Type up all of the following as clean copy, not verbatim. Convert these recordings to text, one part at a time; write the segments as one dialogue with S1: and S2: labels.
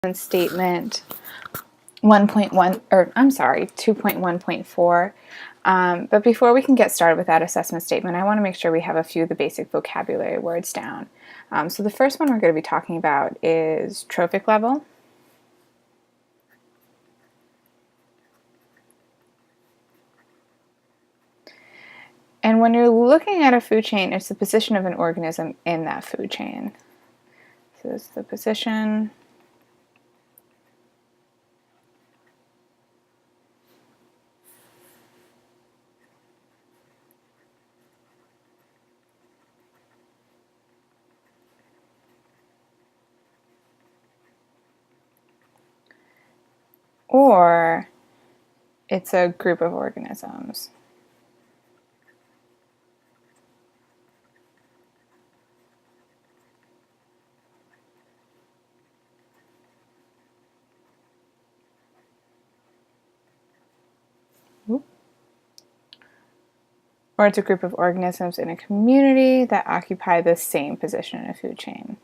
S1: Statement 1.1, or I'm sorry, 2.1.4. But before we can get started with that assessment statement, I want to make sure we have a few of the basic vocabulary words down. So the first one we're going to be talking about is trophic level. And when you're looking at a food chain, it's the position of an organism in that food chain. So this is the position. Or it's a group of organisms. Or it's a group of organisms in a community that occupy the same position in a food chain.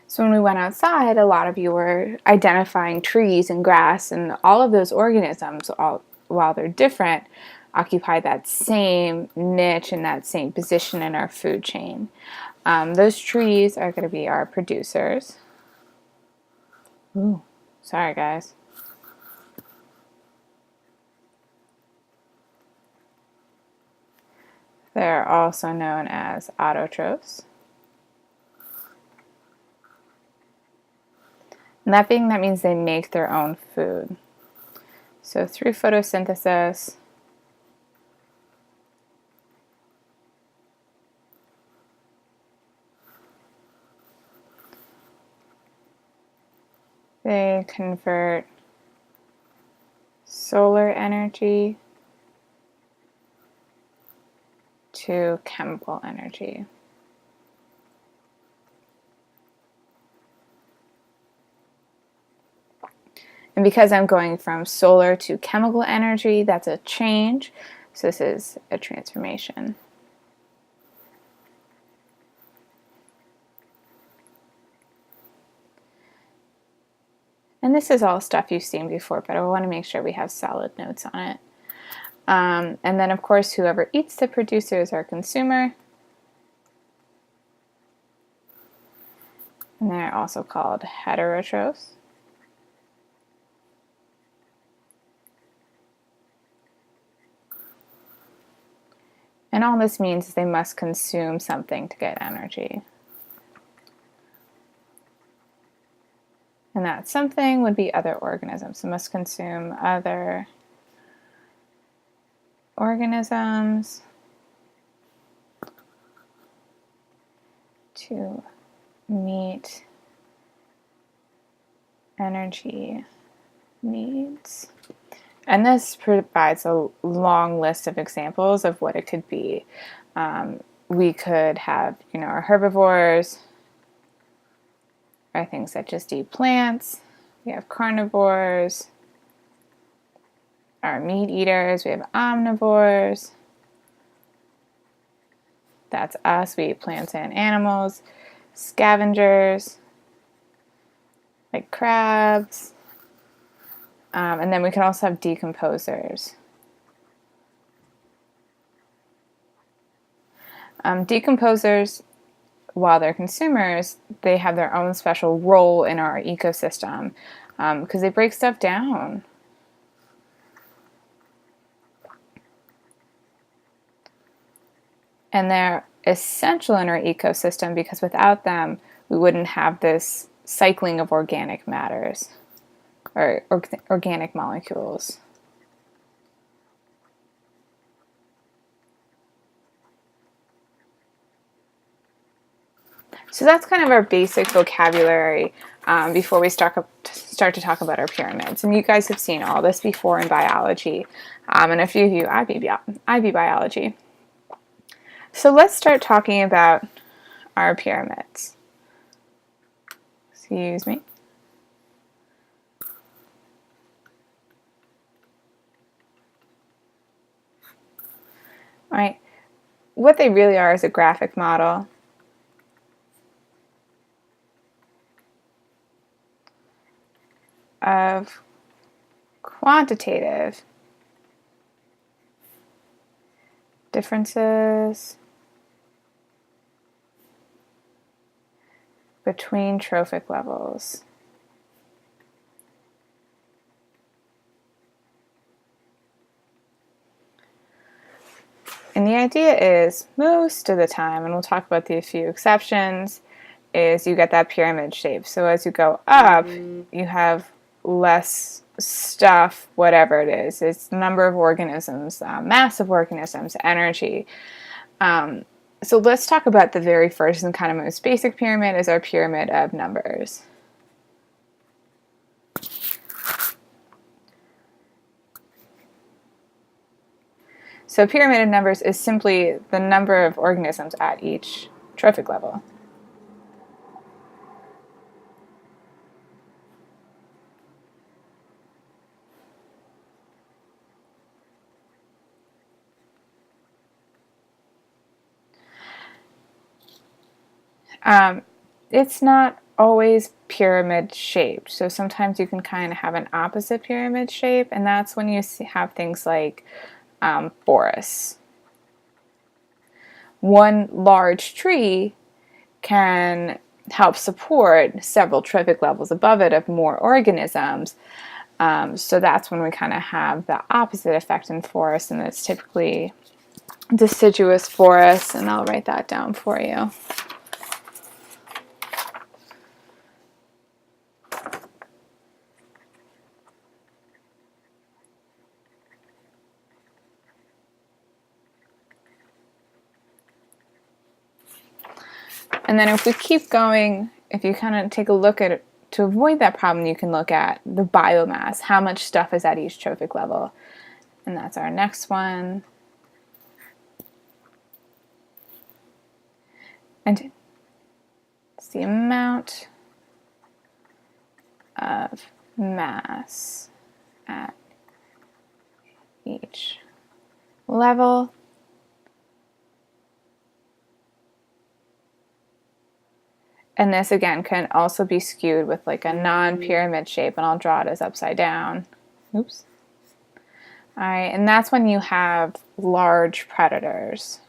S1: So when we went outside, a lot of you were identifying trees and grass, and all of those organisms, while they're different, occupy that same niche and that same position in our food chain. Those trees are going to be our producers. Ooh, sorry guys. They're also known as autotrophs. And that means they make their own food. So through photosynthesis, they convert solar energy to chemical energy. And because I'm going from solar to chemical energy, that's a change. So this is a transformation. And this is all stuff you've seen before, but I want to make sure we have solid notes on it. And then, of course, whoever eats the producer is our consumer. And they're also called heterotrophs. And all this means is they must consume something to get energy. And that something would be other organisms. They must consume other organisms to meet energy needs. And this provides a long list of examples of what it could be. We could have, our herbivores, are things that just eat plants. We have carnivores, our meat eaters. We have omnivores. That's us. We eat plants and animals. Scavengers, like crabs. And then we can also have decomposers. Decomposers, while they're consumers, they have their own special role in our ecosystem because they break stuff down. And they're essential in our ecosystem because without them, we wouldn't have this cycling of organic matters or organic molecules. So that's kind of our basic vocabulary before we start to talk about our pyramids. And you guys have seen all this before in biology, and a few of you IB biology. So let's start talking about our pyramids. Excuse me. All right. What they really are is a graphic model of quantitative differences between trophic levels. And the idea is, most of the time, and we'll talk about the few exceptions, is you get that pyramid shape. So as you go up, you have less stuff, whatever it is. It's the number of organisms, mass of organisms, energy. So let's talk about the very first and kind of most basic pyramid is our pyramid of numbers. So pyramid of numbers is simply the number of organisms at each trophic level. It's not always pyramid shaped. So sometimes you can kind of have an opposite pyramid shape, and that's when you have things like forests. One large tree can help support several trophic levels above it of more organisms. So that's when we kind of have the opposite effect in forests, and it's typically deciduous forests, and I'll write that down for you. And then if we keep going, if you kind of take a look at it, to avoid that problem, you can look at the biomass, how much stuff is at each trophic level. And that's our next one. And it's the amount of mass at each level. And this again can also be skewed with like a non-pyramid shape, and I'll draw it as upside down. Oops. All right, and that's when you have large predators.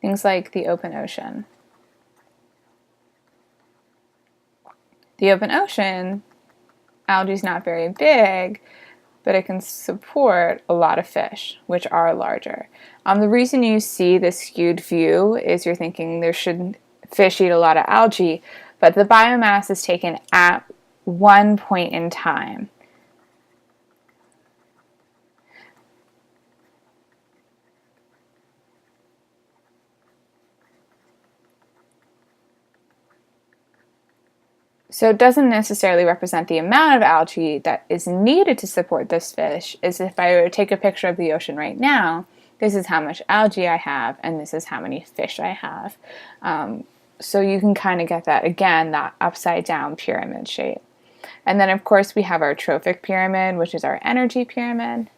S1: Things like the open ocean. The open ocean, algae is not very big, but it can support a lot of fish, which are larger. The reason you see this skewed view is you're thinking there should fish eat a lot of algae, but the biomass is taken at one point in time. So it doesn't necessarily represent the amount of algae that is needed to support this fish. Is if I were to take a picture of the ocean right now, this is how much algae I have, and this is how many fish I have. So you can kind of get that, again, that upside down pyramid shape. And then of course we have our trophic pyramid, which is our energy pyramid.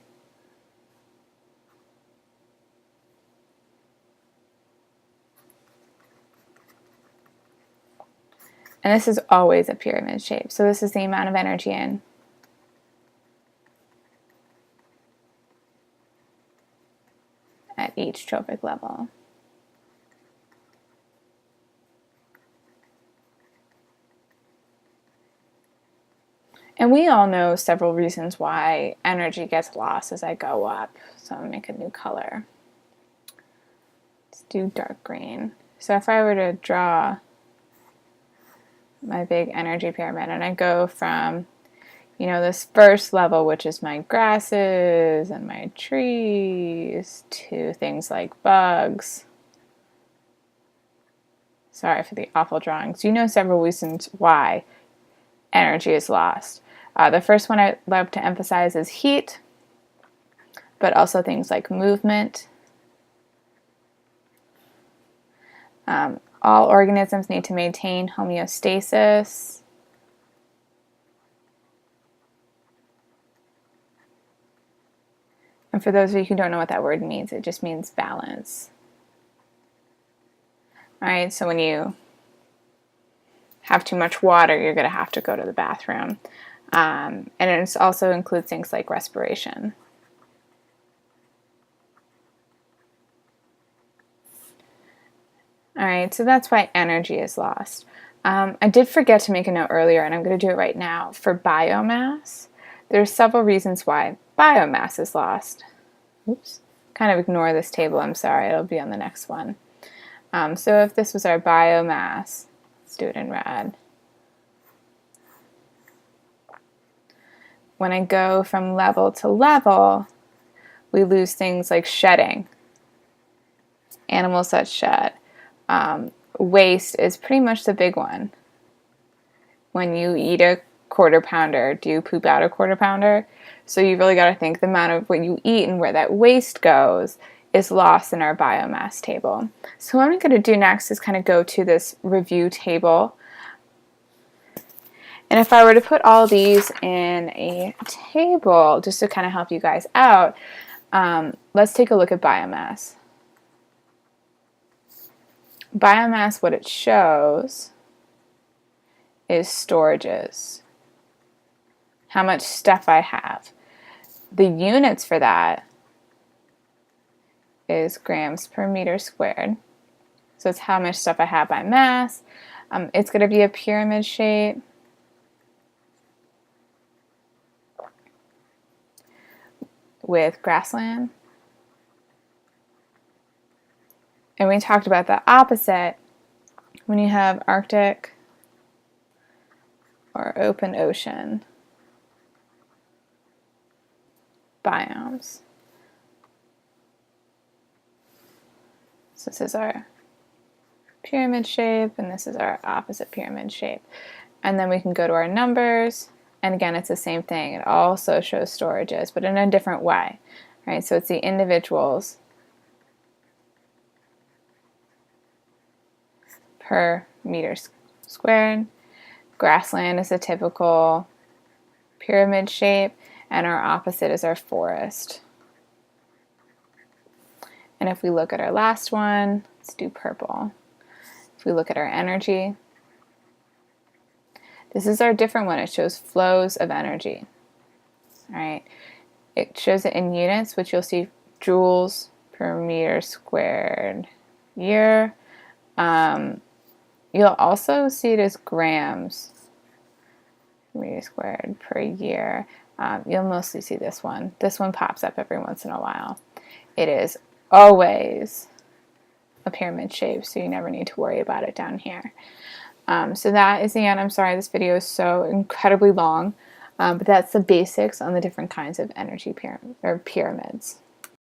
S1: And this is always a pyramid shape. So this is the amount of energy in. At each trophic level. And we all know several reasons why energy gets lost as I go up. So I'm going to make a new color. Let's do dark green. So if I were to draw my big energy pyramid, and I go from, you know, this first level, which is my grasses and my trees, to things like bugs. Sorry for the awful drawings. You know several reasons why energy is lost. The first one I'd love to emphasize is heat. but also things like movement. All organisms need to maintain homeostasis. And for those of you who don't know what that word means, it just means balance. All right, so when you have too much water, you're going to have to go to the bathroom. And it also includes things like respiration. All right, so that's why energy is lost. I did forget to make a note earlier, and I'm going to do it right now. For biomass, there's several reasons why biomass is lost. Oops, kind of ignore this table, I'm sorry, it'll be on the next one. So if this was our biomass, let's do it in red. When I go from level to level, we lose things like shedding, animals that shed. Waste is pretty much the big one. When you eat a quarter pounder, do you poop out a quarter pounder? So you really got to think the amount of what you eat and where that waste goes is lost in our biomass table. So what I'm going to do next is kind of go to this review table. And if I were to put all these in a table, just to kind of help you guys out, let's take a look at biomass. Biomass, what it shows is storages. How much stuff I have. The units for that is grams per meter squared. So it's how much stuff I have by mass. It's going to be a pyramid shape. With grassland. And we talked about the opposite when you have Arctic or open ocean biomes. So this is our pyramid shape, and this is our opposite pyramid shape. And then we can go to our numbers, and again, it's the same thing. It also shows storages, but in a different way. Right? So it's the individuals per meter squared. Grassland is a typical pyramid shape, and our opposite is our forest. And if we look at our last one, let's do purple. If we look at our energy, this is our different one. It shows flows of energy. All right. It shows it in units, which you'll see joules per meter squared year. You'll also see it as grams per meter squared per year. You'll mostly see this one. This one pops up every once in a while. It is always a pyramid shape, so you never need to worry about it down here. So that is the end. I'm sorry this video is so incredibly long, but that's the basics on the different kinds of energy pyramids.